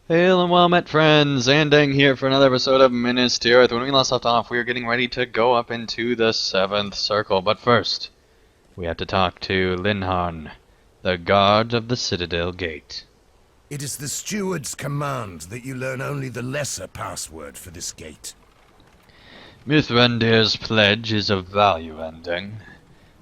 Hail and well met friends, Zandang here for another episode of Minas TIrith. When we last left off, we were getting ready to go up into the 7th circle, but first, we have to talk to Linharn, the guard of the Citadel Gate. It is the steward's command that you learn only the lesser password for this gate. Mithrandir's pledge is of value, Zandang,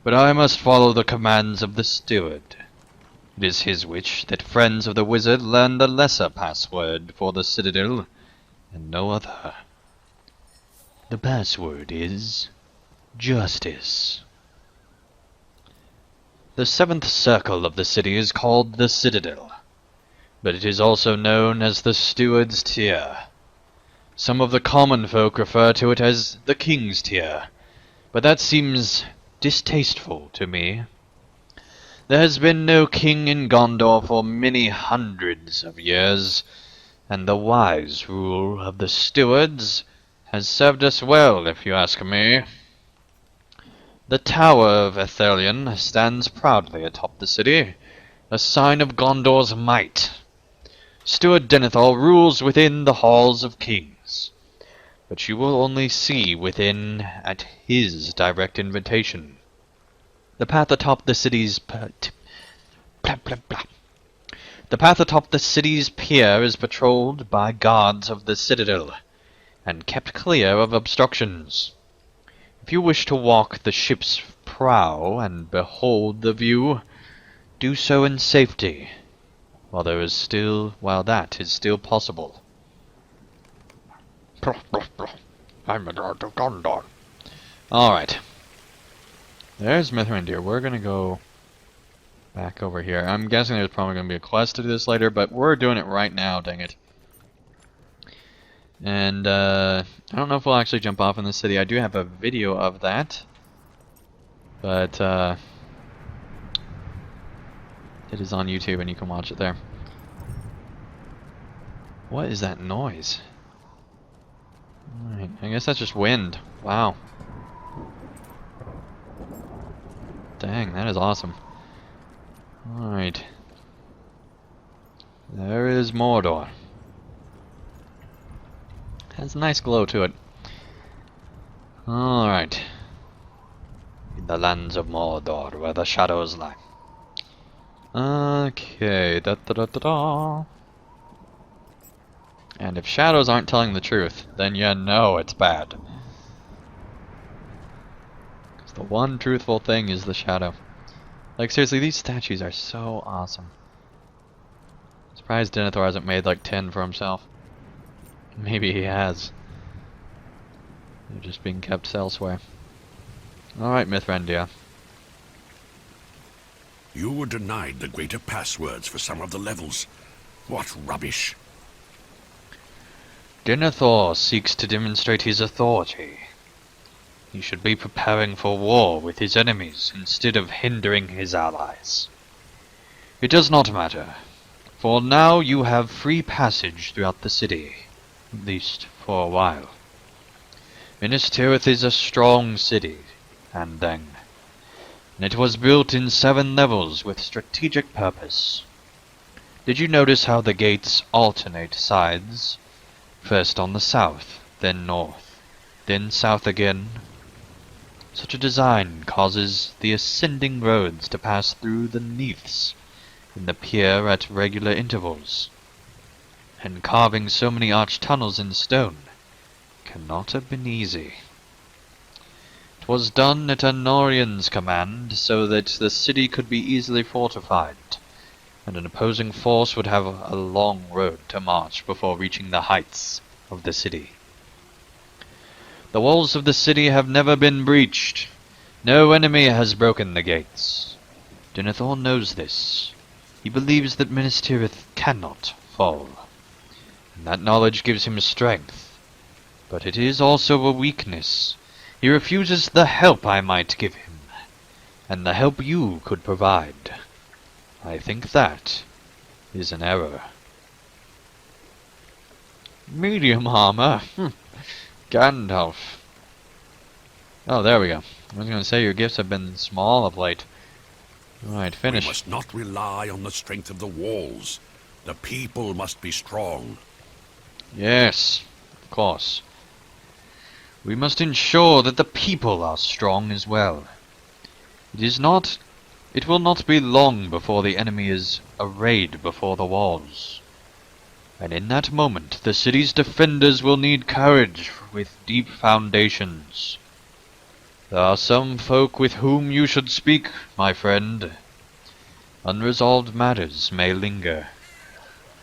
but I must follow the commands of the steward. It is his wish that friends of the wizard learn the lesser password for the Citadel, and no other. The password is justice. The 7th circle of the city is called the Citadel, but it is also known as the Steward's Tier. Some of the common folk refer to it as the King's Tier, but that seems distasteful to me. There has been no king in Gondor for many hundreds of years, and the wise rule of the stewards has served us well, if you ask me. The Tower of Ethelion stands proudly atop the city, a sign of Gondor's might. Steward Denethor rules within the halls of kings, but you will only see within at his direct invitation. The path atop the city's pier is patrolled by guards of the Citadel, and kept clear of obstructions. If you wish to walk the ship's prow and behold the view, do so in safety, while that is still possible. I'm a guard of Gondor. Alright. There's Mithrandir. We're gonna go back over here. I'm guessing there's probably gonna be a quest to do this later, but we're doing it right now, dang it. And I don't know if we'll actually jump off in the city. I do have a video of that, but it is on YouTube and you can watch it there. What is that noise? Alright, I guess that's just wind. Wow. Dang, that is awesome. Alright. There is Mordor. Has a nice glow to it. Alright. In the lands of Mordor, where the shadows lie. Okay, da-da-da-da-da. And if shadows aren't telling the truth, then you know it's bad. The one truthful thing is the shadow. Like, seriously, these statues are so awesome. I'm surprised Denethor hasn't made like 10 for himself. Maybe he has. They're just being kept elsewhere. Alright, Mithrandir. You were denied the greater passwords for some of the levels. What rubbish. Denethor seeks to demonstrate his authority. He should be preparing for war with his enemies instead of hindering his allies. It does not matter, for now you have free passage throughout the city, at least for a while. Minas TIrith is a strong city, and it was built in 7 levels with strategic purpose. Did you notice how the gates alternate sides? First on the south, then north, then south again. Such a design causes the ascending roads to pass through the neaths in the pier at regular intervals, and carving so many arched tunnels in stone cannot have been easy. It was done at Anorian's command so that the city could be easily fortified, and an opposing force would have a long road to march before reaching the heights of the city. The walls of the city have never been breached. No enemy has broken the gates. Denethor knows this. He believes that Minas TIrith cannot fall, and that knowledge gives him strength. But it is also a weakness. He refuses the help I might give him, and the help you could provide. I think that is an error. Medium armor? Gandalf. Oh, there we go. I was going to say your gifts have been small of late. Alright, finish. We must not rely on the strength of the walls. The people must be strong. Yes, of course. We must ensure that the people are strong as well. It will not be long before the enemy is arrayed before the walls. And in that moment, the city's defenders will need courage with deep foundations. There are some folk with whom you should speak, my friend. Unresolved matters may linger,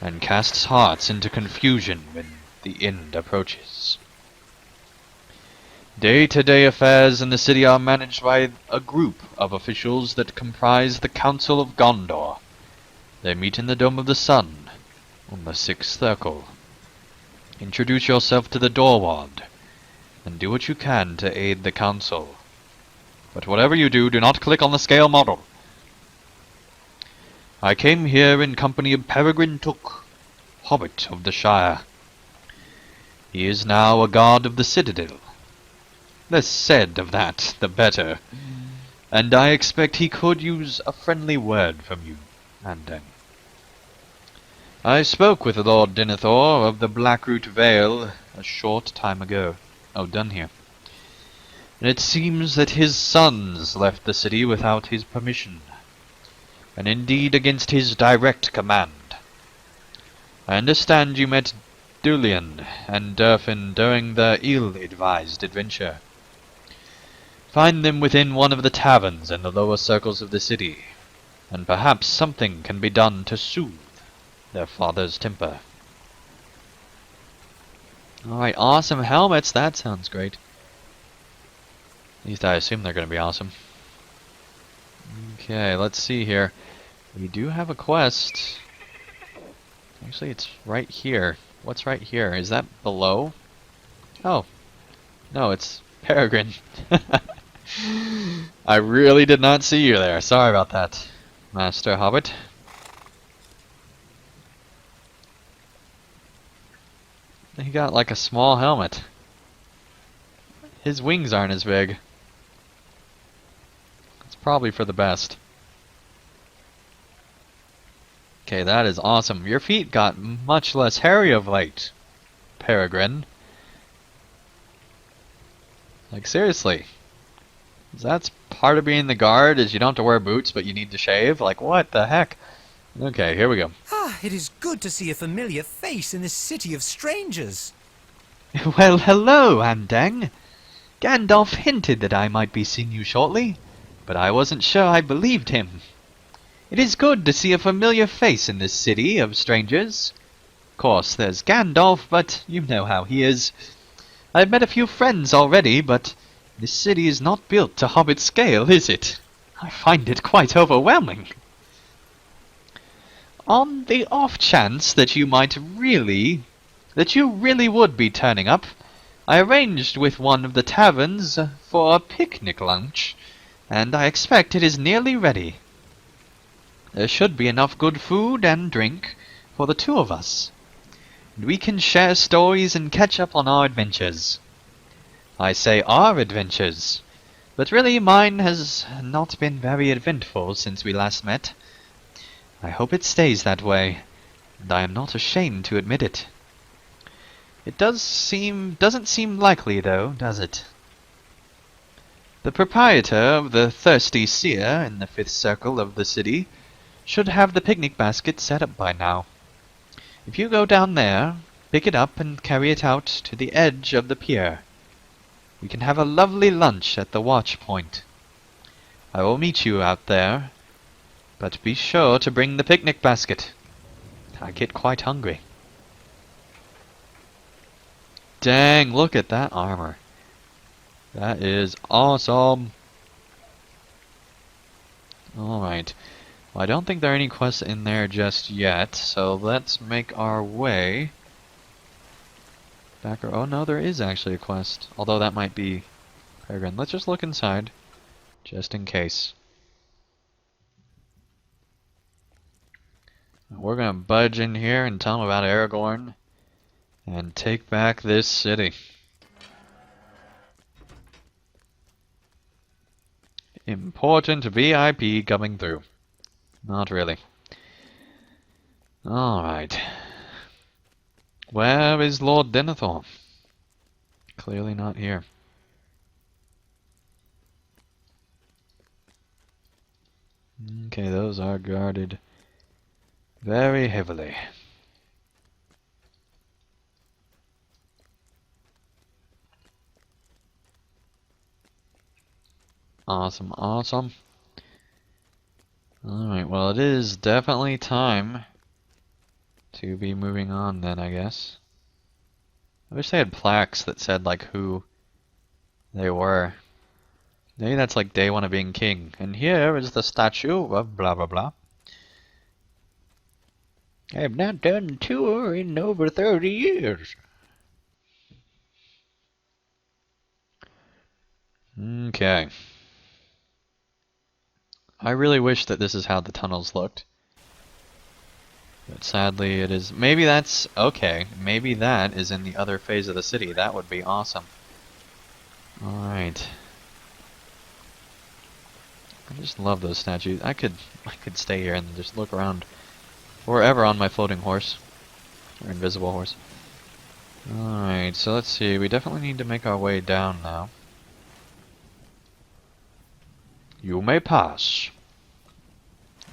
and casts hearts into confusion when the end approaches. Day-to-day affairs in the city are managed by a group of officials that comprise the Council of Gondor. They meet in the Dome of the Sun, on the Sixth Circle. Introduce yourself to the Doorward, and do what you can to aid the Council. But whatever you do, do not click on the scale model. I came here in company of Peregrine Took, Hobbit of the Shire. He is now a guard of the Citadel. Less said of that, the better. And I expect he could use a friendly word from you, Andang. I spoke with Lord Denethor of the Blackroot Vale a short time ago. Oh, done here. And it seems that his sons left the city without his permission, and indeed against his direct command. I understand you met Dulian and Durfin during the ill-advised adventure. Find them within one of the taverns in the lower circles of the city, and perhaps something can be done to soothe their father's temper. Alright, awesome helmets, that sounds great. At least I assume they're going to be awesome. Okay, let's see here. We do have a quest. Actually, it's right here. What's right here? Is that below? Oh. No, it's Peregrine. I really did not see you there. Sorry about that, Master Hobbit. He got like a small helmet. His wings aren't as big. It's probably for the best. Okay, that is awesome. Your feet got much less hairy of late, Peregrine. Like, seriously. That's part of being the guard, is you don't have to wear boots, but you need to shave? Like, what the heck? Okay, here we go. Ah, it is good to see a familiar face in this city of strangers. Well, hello, Andang. Gandalf hinted that I might be seeing you shortly, but I wasn't sure I believed him. It is good to see a familiar face in this city of strangers. Of course, there's Gandalf, but you know how he is. I've met a few friends already, but this city is not built to Hobbit scale, is it? I find it quite overwhelming. On the off chance that you really would be turning up, I arranged with one of the taverns for a picnic lunch, and I expect it is nearly ready. There should be enough good food and drink for the two of us, and we can share stories and catch up on our adventures. I say our adventures, but really mine has not been very eventful since we last met. I hope it stays that way, and I am not ashamed to admit it. It doesn't seem likely though, does it? The proprietor of the Thirsty Seer in the fifth circle of the city should have the picnic basket set up by now. If you go down there, pick it up and carry it out to the edge of the pier. We can have a lovely lunch at the watch point. I will meet you out there, but be sure to bring the picnic basket. I get quite hungry. Dang, look at that armor. That is awesome. Alright. Well, I don't think there are any quests in there just yet, so let's make our way back. Oh no, there is actually a quest. Although that might be Peregrine. Let's just look inside, just in case. We're gonna budge in here and tell them about Aragorn and take back this city. Important VIP coming through. Not really. Alright. Where is Lord Denethor? Clearly not here. Okay, those are guarded very heavily. Awesome, awesome. Alright, well it is definitely time to be moving on then, I guess. I wish they had plaques that said, like, who they were. Maybe that's like day one of being king. And here is the statue of blah blah blah. I have not done a tour in over 30 years. Okay. I really wish that this is how the tunnels looked. But sadly it is. Maybe that's okay. Maybe that is in the other phase of the city. That would be awesome. Alright. I just love those statues. I could stay here and just look around forever on my floating horse. Or invisible horse. Alright, so let's see. We definitely need to make our way down now. You may pass.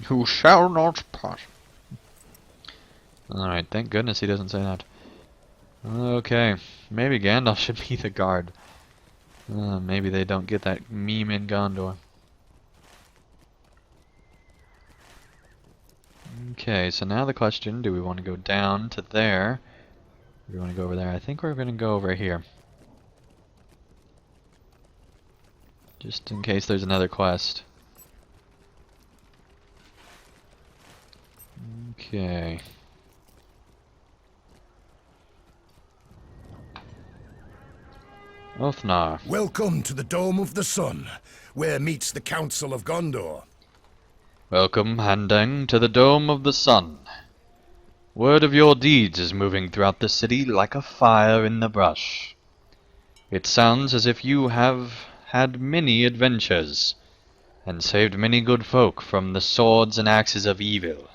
You shall not pass. Alright, thank goodness he doesn't say that. Okay, maybe Gandalf should be the guard. Maybe they don't get that meme in Gondor. Okay, so now the question, do we want to go down to there? Or do we want to go over there? I think we're going to go over here. Just in case there's another quest. Okay. Othnar. Welcome to the Dome of the Sun, where meets the Council of Gondor. Welcome, Handang, to the Dome of the Sun. Word of your deeds is moving throughout the city like a fire in the brush. It sounds as if you have had many adventures, and saved many good folk from the swords and axes of evil.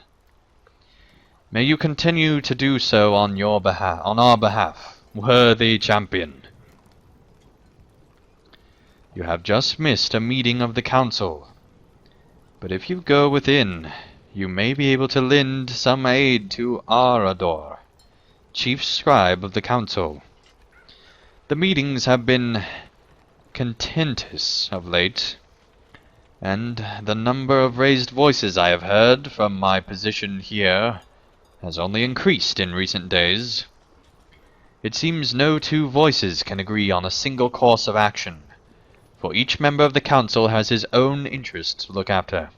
May you continue to do so on our behalf, worthy champion. You have just missed a meeting of the council, but if you go within, you may be able to lend some aid to Arador, chief scribe of the council. The meetings have been contentious of late, and the number of raised voices I have heard from my position here has only increased in recent days. It seems no two voices can agree on a single course of action, for each member of the council has his own interests to look after.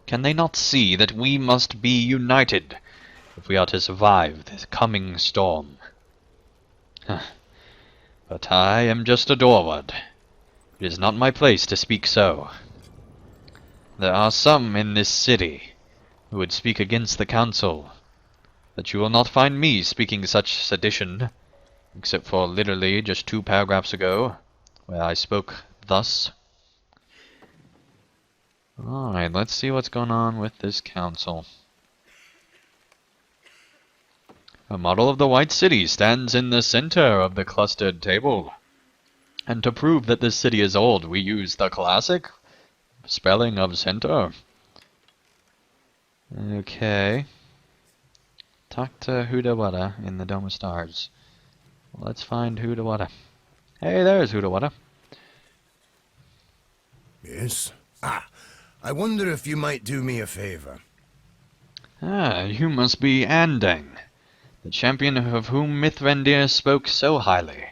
Can they not see that we must be united if we are to survive this coming storm? But I am just a doorward. It is not my place to speak so. There are some in this city who would speak against the council, but you will not find me speaking such sedition, except for literally just 2 paragraphs ago, where I spoke thus. Alright, let's see what's going on with this council. A model of the White City stands in the center of the clustered table. And to prove that this city is old, we use the classic spelling of center. Okay. Talk to Hudawada in the Dome of Stars. Let's find Hudawada. Hey, there's Hudawada. Yes? I wonder if you might do me a favor. You must be Andang, the champion of whom Mithrandir spoke so highly.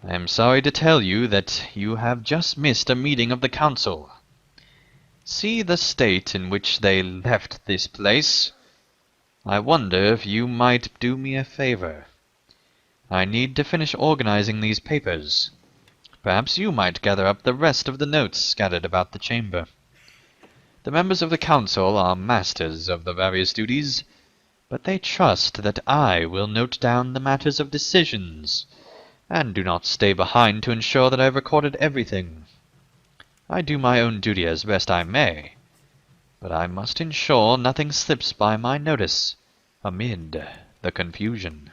I am sorry to tell you that you have just missed a meeting of the council. See the state in which they left this place. I wonder if you might do me a favor. I need to finish organizing these papers. Perhaps you might gather up the rest of the notes scattered about the chamber. The members of the council are masters of the various duties, but they trust that I will note down the matters of decisions, and do not stay behind to ensure that I have recorded everything. I do my own duty as best I may, but I must ensure nothing slips by my notice amid the confusion.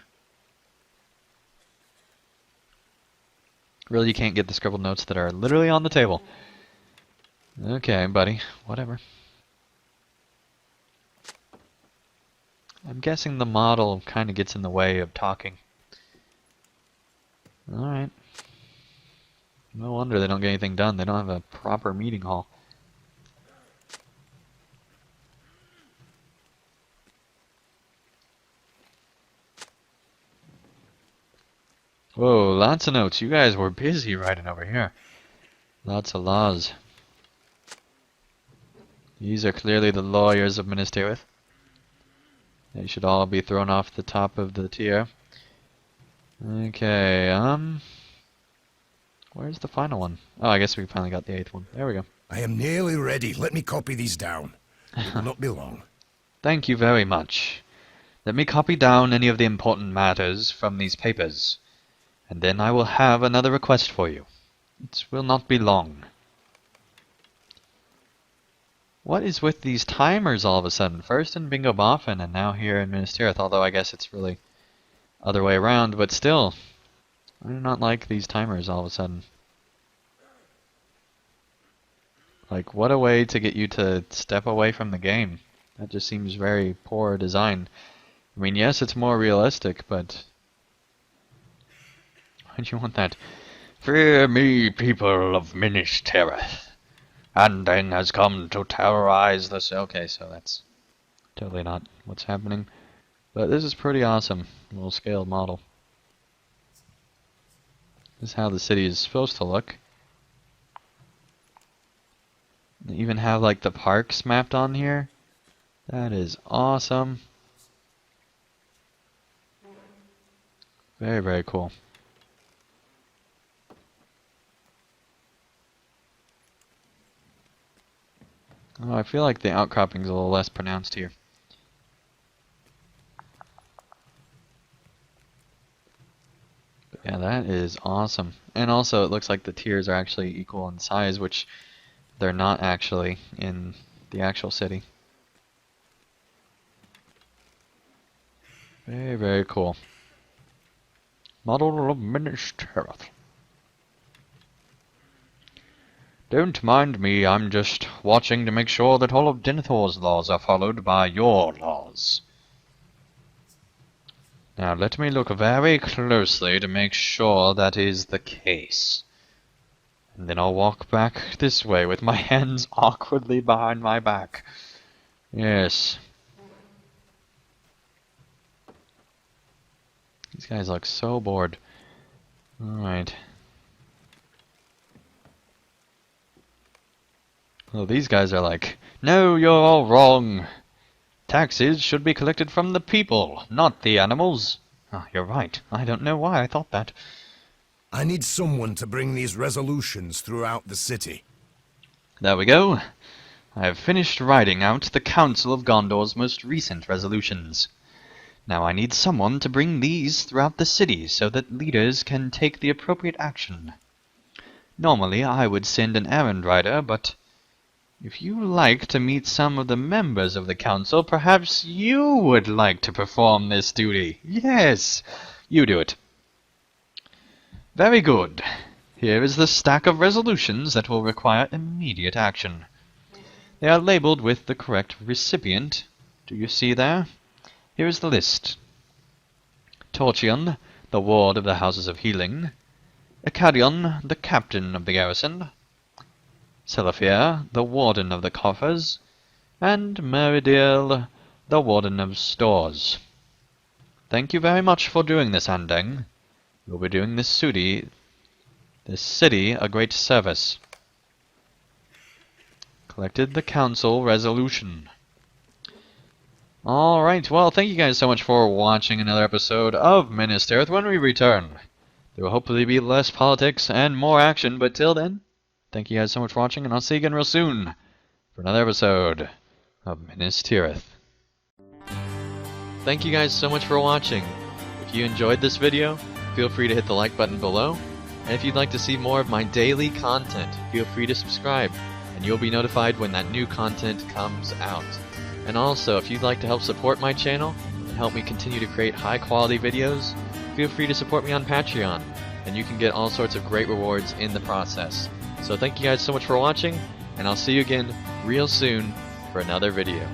Really, you can't get the scribbled notes that are literally on the table. Okay, buddy, whatever. I'm guessing the model kind of gets in the way of talking. Alright. No wonder they don't get anything done. They don't have a proper meeting hall. Whoa, lots of notes. You guys were busy writing over here. Lots of laws. These are clearly the lawyers of Minas TIrith. They should all be thrown off the top of the tier. Okay, where's the final one? Oh, I guess we finally got the 8th one. There we go. I am nearly ready. Let me copy these down. It will not be long. Thank you very much. Let me copy down any of the important matters from these papers, and then I will have another request for you. It will not be long. What is with these timers all of a sudden? First in Bingo Boffin and now here in Minas TIrith, although I guess it's really other way around, but still. I do not like these timers all of a sudden. Like, what a way to get you to step away from the game. That just seems very poor design. I mean, yes, it's more realistic, but why do you want that? Fear me, people of Minas TIrith. Andang has come to terrorize this. Okay, so that's totally not what's happening. But this is pretty awesome. Little scaled model. This is how the city is supposed to look. They even have like the parks mapped on here. That is awesome. Very, very cool. Oh, I feel like the outcropping's a little less pronounced here. But yeah, that is awesome. And also it looks like the tiers are actually equal in size, which they're not actually in the actual city. Very, very cool. Model of Minas TIrith. Don't mind me, I'm just watching to make sure that all of Denethor's laws are followed by your laws. Now let me look very closely to make sure that is the case. And then I'll walk back this way with my hands awkwardly behind my back. Yes. These guys look so bored. Alright. Well, these guys are like, no, you're all wrong. Taxes should be collected from the people, not the animals. Ah, you're right. I don't know why I thought that. I need someone to bring these resolutions throughout the city. There we go. I have finished writing out the Council of Gondor's most recent resolutions. Now I need someone to bring these throughout the city so that leaders can take the appropriate action. Normally I would send an errand rider, but if you like to meet some of the members of the council, perhaps you would like to perform this duty. Yes, you do it. Very good. Here is the stack of resolutions that will require immediate action. They are labeled with the correct recipient. Do you see there? Here is the list. Torchion, the ward of the Houses of Healing. Acadion, the captain of the garrison. Celafir, the warden of the coffers, and Meridil, the warden of stores. Thank you very much for doing this, Andang. You'll be doing this city a great service. Collected the council resolution. Alright, well, thank you guys so much for watching another episode of Minas TIrith. When we return, there will hopefully be less politics and more action, but till then, thank you guys so much for watching, and I'll see you again real soon for another episode of Minas TIrith. Thank you guys so much for watching. If you enjoyed this video, feel free to hit the like button below. And if you'd like to see more of my daily content, feel free to subscribe. and you'll be notified when that new content comes out. And also, if you'd like to help support my channel and help me continue to create high quality videos, feel free to support me on Patreon, and you can get all sorts of great rewards in the process. So thank you guys so much for watching, and I'll see you again real soon for another video.